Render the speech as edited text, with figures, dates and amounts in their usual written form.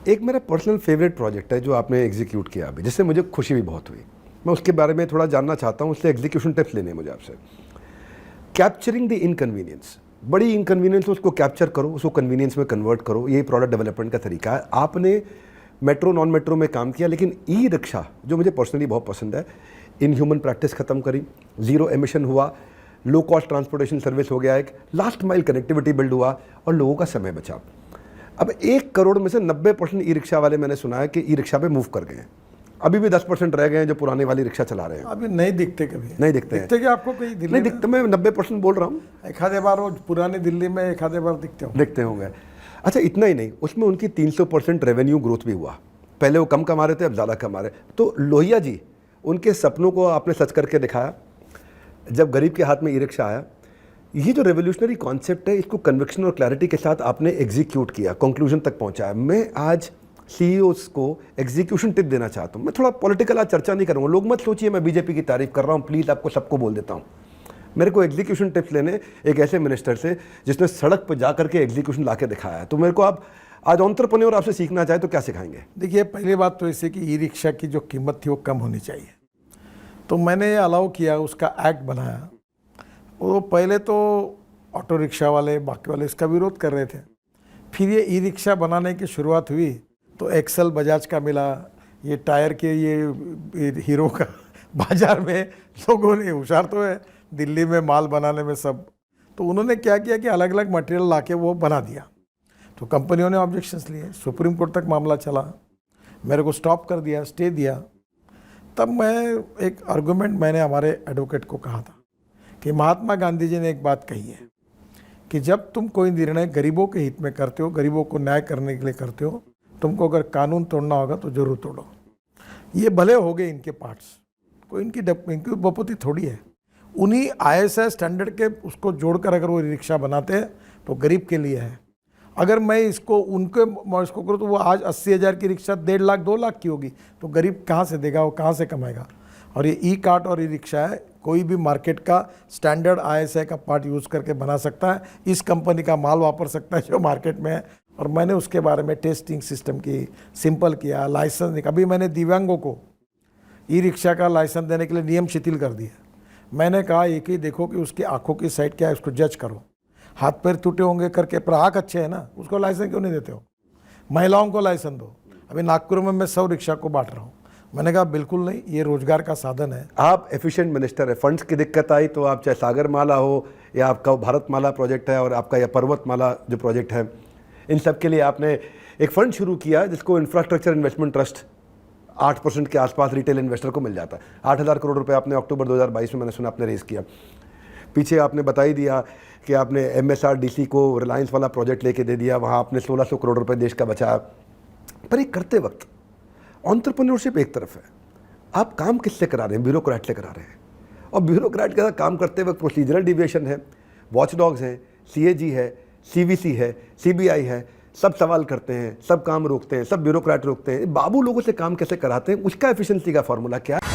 एक मेरा personal favourite project है जो आपने एग्जीक्यूट किया अभी, जिससे मुझे खुशी भी बहुत हुई। मैं उसके बारे में थोड़ा जानना चाहता हूँ, उससे एग्जीक्यूशन टिप्स लेने हैं मुझे आपसे। कैप्चरिंग द इनकन्वीनियंस, बड़ी इनकन्वीनियंस उसको कैप्चर करो, उसको कन्वीनियंस में कन्वर्ट करो, ये प्रोडक्ट डेवलपमेंट का तरीका है। आपने मेट्रो नॉन मेट्रो में काम किया, लेकिन ई रिक्शा जो मुझे पर्सनली बहुत पसंद है, इन ह्यूमन प्रैक्टिस ख़त्म करी, ज़ीरो एमिशन हुआ, लो कॉस्ट ट्रांसपोर्टेशन सर्विस हो गया, एक लास्ट माइल कनेक्टिविटी बिल्ड हुआ और लोगों का समय बचा। अब 1 करोड़ में से 90% ई रिक्शा वाले मैंने सुना है कि ई रिक्शा पे मूव कर गए हैं। अभी भी 10% रह गए हैं जो पुराने वाली रिक्शा चला रहे हैं। अभी नहीं दिखते, कभी नहीं दिखते हैं। कि आपको कहीं दिल्ली नहीं दिखते, मैं 90% बोल रहा हूँ। एक आधे बार वो पुरानी दिल्ली में एक आधे बार दिखते होंगे। अच्छा, इतना ही नहीं, उसमें उनकी 300% रेवेन्यू ग्रोथ भी हुआ। पहले वो कम कमा रहे थे, अब ज़्यादा कमा रहे। तो लोहिया जी, उनके सपनों को आपने सच करके दिखाया। जब गरीब के हाथ में ई रिक्शा आया, ये जो रेवोल्यूशनरी कॉन्सेप्ट है, इसको कन्विक्शन और क्लैरिटी के साथ आपने एग्जीक्यूट किया, कंक्लूजन तक पहुंचाया। मैं आज सीईओज़ को एग्जीक्यूशन टिप देना चाहता हूँ। मैं थोड़ा पॉलिटिकल आज चर्चा नहीं करूँगा, लोग मत सोचिए मैं बीजेपी की तारीफ कर रहा हूँ, प्लीज़ आपको सबको बोल देता हूँ। मेरे को एग्जीक्यूशन टिप्स लेने एक ऐसे मिनिस्टर से जिसने सड़क पर जा करके एग्जीक्यूशन ला के दिखाया है। तो मेरे को आप आज एंटरप्रेन्योर आपसे सीखना चाहे तो क्या सिखाएंगे? देखिए, पहली बात तो ऐसे कि ई रिक्शा की जो कीमत थी वो कम होनी चाहिए, तो मैंने ये अलाउ किया, उसका एक्ट बनाया। वो पहले तो ऑटो रिक्शा वाले बाकी वाले इसका विरोध कर रहे थे। फिर ये ई रिक्शा बनाने की शुरुआत हुई तो एक्सेल बजाज का मिला, ये टायर के ये हीरो का बाजार में लोगों ने, होशियार तो है दिल्ली में माल बनाने में सब, तो उन्होंने क्या किया कि अलग अलग मटेरियल लाके वो बना दिया। तो कंपनियों ने ऑब्जेक्शंस लिए, सुप्रीम कोर्ट तक मामला चला, मेरे को स्टॉप कर दिया, स्टे दिया। तब मैं एक आर्गूमेंट मैंने हमारे एडवोकेट को कहा था कि महात्मा गांधी जी ने एक बात कही है कि जब तुम कोई निर्णय गरीबों के हित में करते हो, गरीबों को न्याय करने के लिए करते हो, तुमको अगर कानून तोड़ना होगा तो जरूर तोड़ो। ये भले हो गए इनके पार्ट्स, कोई इनकी बपोती थोड़ी है। उन्हीं ISI स्टैंडर्ड के उसको जोड़कर अगर वो रिक्शा बनाते हैं तो गरीब के लिए है। अगर मैं इसको इसको करूँ तो वो आज 80,000 की रिक्शा 1.5 लाख 2 लाख की होगी, तो गरीब कहाँ से देगा, वो कहाँ से कमाएगा? और ये ई कार्ट और ई रिक्शा है, कोई भी मार्केट का स्टैंडर्ड ISI का पार्ट यूज़ करके बना सकता है, इस कंपनी का माल वापर सकता है जो मार्केट में है। और मैंने उसके बारे में टेस्टिंग सिस्टम की सिंपल किया, लाइसेंस। अभी मैंने दिव्यांगों को ई रिक्शा का लाइसेंस देने के लिए नियम शिथिल कर दिया। मैंने कहा एक ही देखो कि उसकी आंखों की साइड क्या है, उसको जज करो। हाथ पैर टूटे होंगे करके, पर आँख अच्छे है ना, उसको लाइसेंस क्यों नहीं देते हो? महिलाओं को लाइसेंस दो। अभी नागपुर में मैं 100 रिक्शा को बांट रहा हूँ। मैंने कहा बिल्कुल नहीं, ये रोजगार का साधन है। आप एफिशिएंट मिनिस्टर है। फंड्स की दिक्कत आई तो आप चाहे सागर माला हो या आपका भारत माला प्रोजेक्ट है और आपका या पर्वत माला जो प्रोजेक्ट है, इन सब के लिए आपने एक फंड शुरू किया जिसको इंफ्रास्ट्रक्चर इन्वेस्टमेंट ट्रस्ट, 8% के आसपास रिटेल इन्वेस्टर को मिल जाता है। 8,000 करोड़ रुपए आपने अक्टूबर 2022 में मैंने सुना आपने रेज किया। पीछे आपने बता ही दिया कि आपने MSRDC को रिलायंस वाला प्रोजेक्ट लेके दे दिया, वहाँ आपने 1600 करोड़ रुपए देश का बचाया। पर ये करते वक्त एंटरप्रेन्योरशिप एक तरफ है, आप काम किससे करा रहे हैं? ब्यूरोक्रेट से करा रहे हैं। और ब्यूरोक्रेट के साथ काम करते वक्त प्रोसीजरल डिविएशन है, वॉचडॉग्स हैं, CAG है, CVC है, CBI है, सब सवाल करते हैं, सब काम रोकते हैं, सब ब्यूरोक्रेट रोकते हैं। बाबू लोगों से काम कैसे कराते हैं, उसका एफिशिएंसी का फॉर्मूला क्या है?